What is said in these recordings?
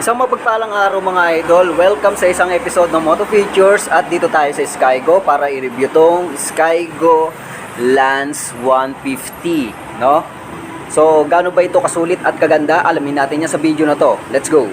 Isang mapagpalang araw mga idol, welcome sa isang episode ng Moto Features at dito tayo sa Skygo para i-review tong Skygo Lance 150, no? So, gaano ba ito kasulit at kaganda? Alamin natin yan sa video na to. Let's go!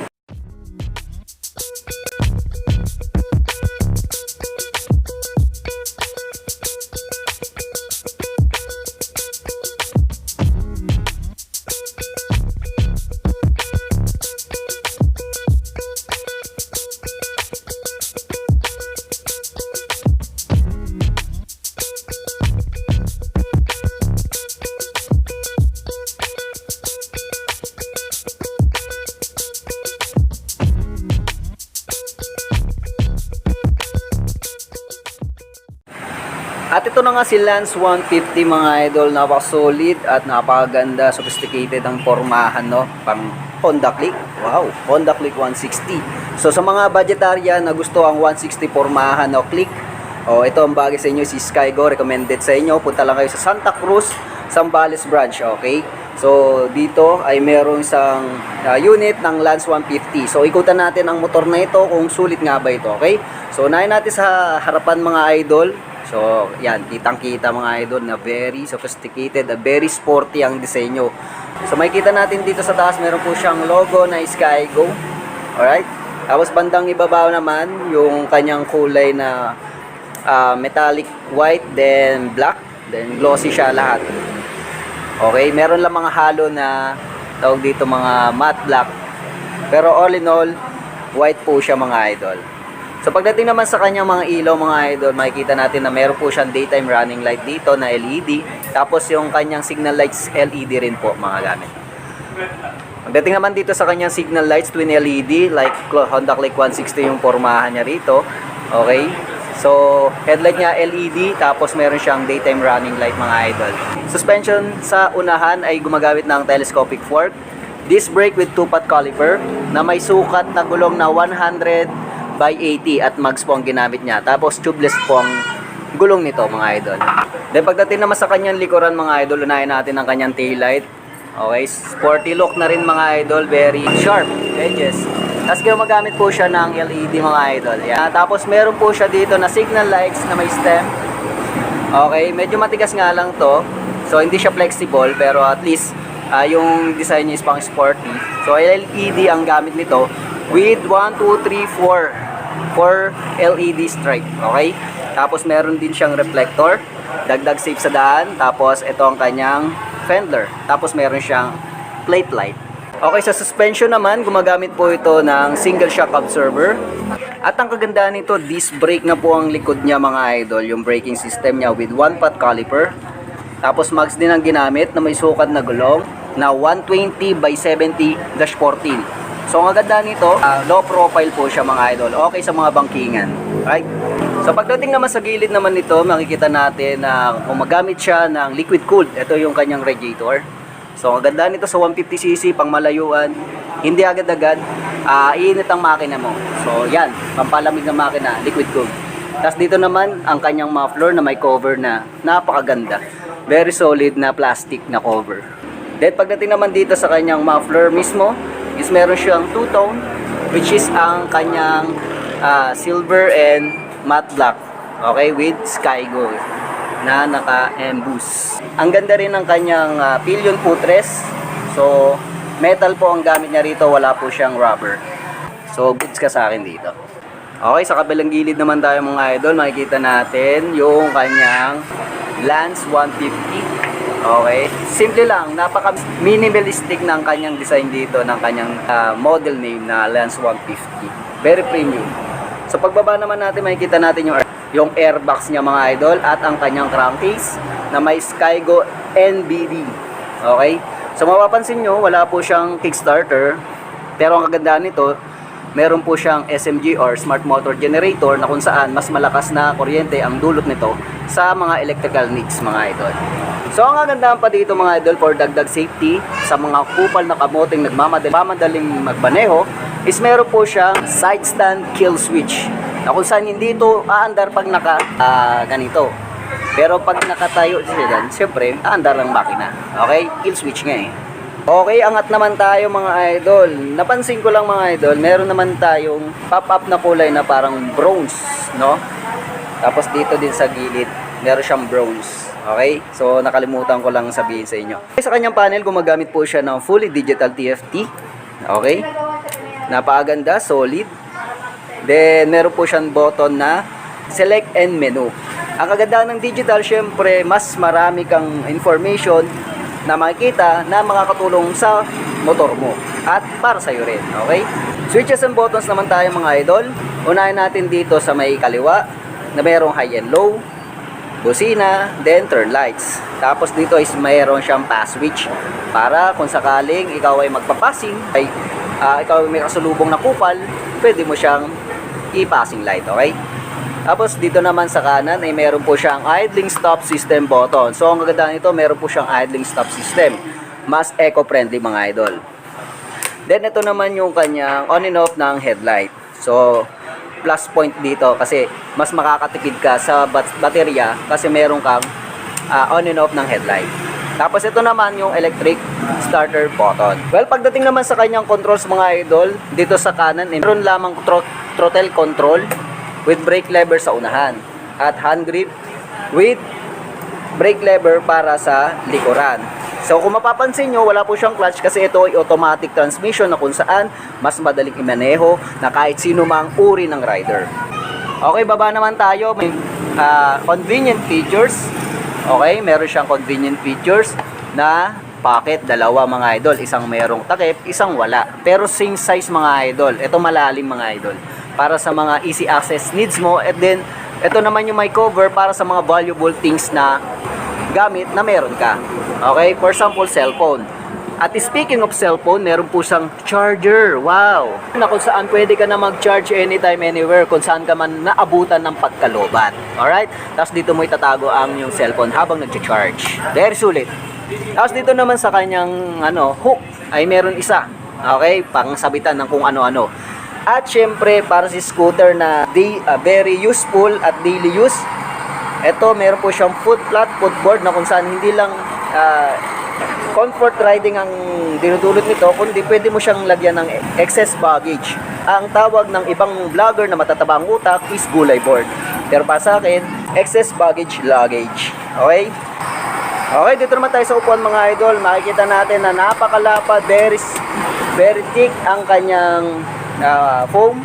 At ito na nga si Lance 150 mga idol, napaka-solid at napakaganda, sophisticated ang pormahan, no? Pang Honda Click. Wow, Honda Click 160. So sa mga budgetarian na gusto ang 160 pormahan o click, ito ang bagay sa inyo, si Skygo, recommended sa inyo. Punta lang kayo sa Santa Cruz, Zambales branch, okay? So dito ay meron isang unit ng Lance 150. So ikutan natin ang motor na ito kung sulit nga ba ito, okay? So unahin natin sa harapan mga idol. So, yan, kitang-kita mga idol na very sophisticated, very sporty ang disenyo. So, makikita natin dito sa taas, meron po siyang logo na Skygo. Alright? Tapos, bandang ibabaw naman, yung kanyang kulay na metallic white, then black, then glossy siya lahat. Okay? Meron lang mga halo na, tawag dito mga matte black. Pero all in all, white po siya mga idol. So pagdating naman sa kanyang mga ilaw mga idol, makikita natin na meron po siyang daytime running light dito na LED. Tapos yung kanyang signal lights LED rin po mga gamit. Pagdating naman dito sa kanyang signal lights, twin LED, like Honda Click 160 yung pormahan niya rito. Okay? So headlight niya LED, tapos meron siyang daytime running light mga idol. Suspension sa unahan ay gumagamit ng telescopic fork. Disc brake with 2-pot caliper na may sukat na gulong na 100 by 80 at mags po ang ginamit niya. Tapos tubeless po ang gulong nito mga idol. Then pagdating naman sa kanyang likuran mga idol, unahin natin ang kanyang taillight. Okay, sporty look na rin mga idol, very sharp edges. Tapos gumagamit po siya ng LED mga idol. Yan. Tapos meron po siya dito na signal lights na may stem. Okay, medyo matigas nga lang to. So hindi siya flexible pero at least yung design niya is pang sporty. So LED ang gamit nito with 1, 2, 3, 4 LED stripe, okay? Tapos meron din siyang reflector, dagdag safe sa daan, tapos ito ang kanyang fender, tapos meron siyang plate light. Okay, sa suspension naman, gumagamit po ito ng single shock absorber. At ang kagandahan nito, disc brake na po ang likod niya mga idol, yung braking system niya with 1-pot caliper. Tapos mags din ang ginamit na may sukat na gulong na 120 by 70-14. So ang ganda nito, low profile po siya mga idol. Okay sa mga bangkingan. Right? So pagdating naman sa gilid naman nito, makikita natin na gumagamit siya ng liquid cooled. Ito yung kanyang radiator. So ang ganda nito sa 150cc, pang malayuan. Hindi agad-agad, iinit ang makina mo. So yan, pampalamig ng makina, liquid cooled. Tapos dito naman, ang kanyang muffler na may cover na napakaganda. Very solid na plastic na cover. Then pagdating naman dito sa kanyang muffler mismo, is meron siyang two-tone, which is ang kanyang silver and matte black, okay, with Skygo na naka-emboss. Ang ganda rin ng kanyang pillion footrest. So metal po ang gamit niya rito, wala po siyang rubber. So goods ka sa akin dito. Okay, sa kabilang gilid naman tayo mga idol, makikita natin yung kanyang Lance 150. Okay, simple lang, napaka-minimalistic ng kanyang design dito, ng kanyang model name na Lance 150. Very premium. So pagbaba naman natin, makikita natin yung airbox niya mga idol at ang kanyang crankcase na may Skygo NBD. Okay, so mapapansin nyo, wala po siyang kickstarter, pero ang kagandahan nito, meron po siyang SMG or Smart Motor Generator na kung saan mas malakas na kuryente ang dulot nito sa mga electrical needs mga idol. So ang kagandahan pa dito mga idol, for dagdag safety sa mga kupal na kamoting nagmamadaling magbaneho, is meron po siyang side stand kill switch na kung saan hindi ito aandar pag naka ganito. Pero pag nakatayo siya dyan, siyempre aandar ang makina. Okay, kill switch nga eh. Okay, angat naman tayo mga idol. Napansin ko lang mga idol, meron naman tayong pop-up na kulay na parang bronze, no? Tapos dito din sa gilid, meron siyang bronze. Okay? So, nakalimutan ko lang sabihin sa inyo. Sa kanyang panel, gumagamit po siya ng fully digital TFT. Okay? Napakaganda, solid. Then, meron po siyang button na select and menu. Ang kagandahan ng digital, syempre, mas marami kang information na makikita na makakatulong sa motor mo at para sa iyo rin, okay? Switches and buttons naman tayo mga idol. Unahin natin dito sa may kaliwa na mayroong high and low, busina, then turn lights. Tapos dito is mayroon siyang pass switch para kung sakaling ikaw ay magpapassing, ay ikaw ay may kasalubong na kupal, pwede mo siyang i-passing light, okay? Tapos dito naman sa kanan ay meron po siyang idling stop system button. So ang kagandahan nito, meron po siyang idling stop system. Mas eco-friendly mga idol. Then ito naman yung kanyang on and off ng headlight. So plus point dito kasi mas makakatipid ka sa baterya kasi meron kang on and off ng headlight. Tapos ito naman yung electric starter button. Well, pagdating naman sa kanyang controls mga idol, dito sa kanan meron lamang throttle control with brake lever sa unahan at hand grip with brake lever para sa likuran. So kung mapapansin nyo, wala po siyang clutch kasi ito ay automatic transmission na kung saan mas madaling imaneho na kahit sino mang uri ng rider. Okay, baba naman tayo. May convenient features. Okay, meron siyang convenient features na pocket, dalawa mga idol. Isang merong takip, isang wala. Pero same size mga idol. Ito malalim mga idol. Para sa mga easy access needs mo. And then, ito naman yung may cover para sa mga valuable things na gamit na meron ka. Okay? For example, cellphone. At speaking of cellphone, meron po siyang charger. Wow! Na kung saan pwede ka na mag-charge anytime, anywhere, kung saan ka man naabutan ng pagkalobat. Alright? Tapos dito mo itatago ang yung cellphone habang nag-charge. Very sulit. Tapos dito naman sa kanyang hook ay meron isa. Okay? Pang sabitan ng kung ano-ano. At syempre, para si scooter na very useful at daily use, ito, meron po siyang footboard na kung saan hindi lang comfort riding ang dinudulot nito, kundi pwede mo siyang lagyan ng excess baggage. Ang tawag ng ibang vlogger na matatabang utak is gulay board. Pero para sa akin, excess baggage luggage. Okay? Okay, dito naman tayo sa upuan mga idol. Makikita natin na napakalapad, very thick ang kanyang foam,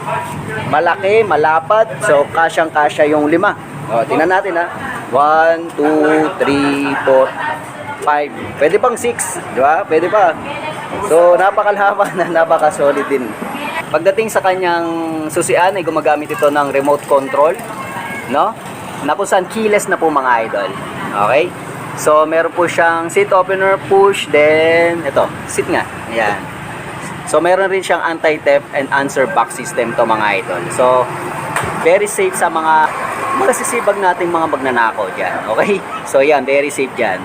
malaki, malapad, so kasyang-kasya yung 5. O, tingnan natin ha. 1, 2, 3, 4, 5. Pwede pang 6, di ba? Pwede pa. So, napakalapad na napaka-solid din. Pagdating sa kanyang susian, ay gumagamit ito ng remote control, no? Na kung saan keyless na po mga idol. Okay? So, meron po siyang seat opener, push, then, ito, seat nga. Ayan. So, meron rin siyang anti-theft and answer back system to mga idol. So, very safe sa mga masisibag nating mga magnanakaw dyan. Okay? So, yan, very safe dyan.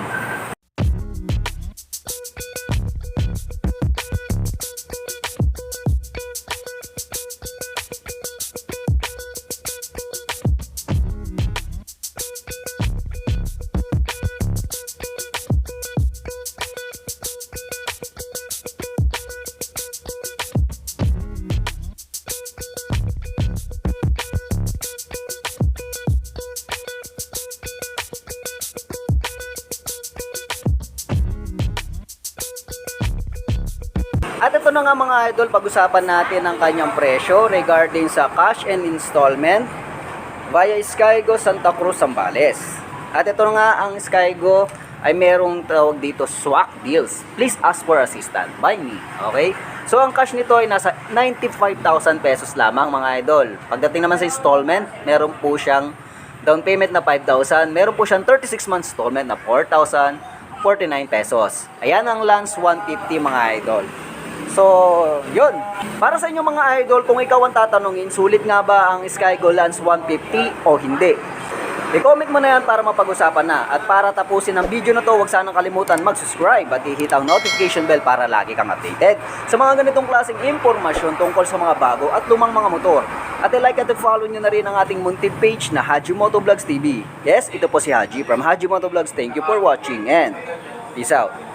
At ito na nga mga idol, pag-usapan natin ang kanyang presyo regarding sa cash and installment via Skygo Santa Cruz, Zambales. At ito na nga, ang Skygo ay merong tawag dito swak deals. Please ask for assistance by me. Okay? So ang cash nito ay nasa 95,000 pesos lamang mga idol. Pagdating naman sa installment, meron po siyang down payment na 5,000. Meron po siyang 36 months installment na 4,049 pesos. Ayan ang Lance 150 mga idol. So, yun. Para sa inyo mga idol, kung ikaw ang tatanungin, sulit nga ba ang Skygo Lance 150 o hindi? I-comment mo na yan para mapag-usapan na. At para tapusin ang video na to, huwag sanang kalimutan mag-subscribe at i-hit ang notification bell para lagi kang updated sa mga ganitong klaseng impormasyon tungkol sa mga bago at lumang mga motor. At i-like at i-follow nyo na rin ang ating munting page na Haji Motovlogs TV. Yes, ito po si Haji from Haji Motovlogs. Thank you for watching and peace out.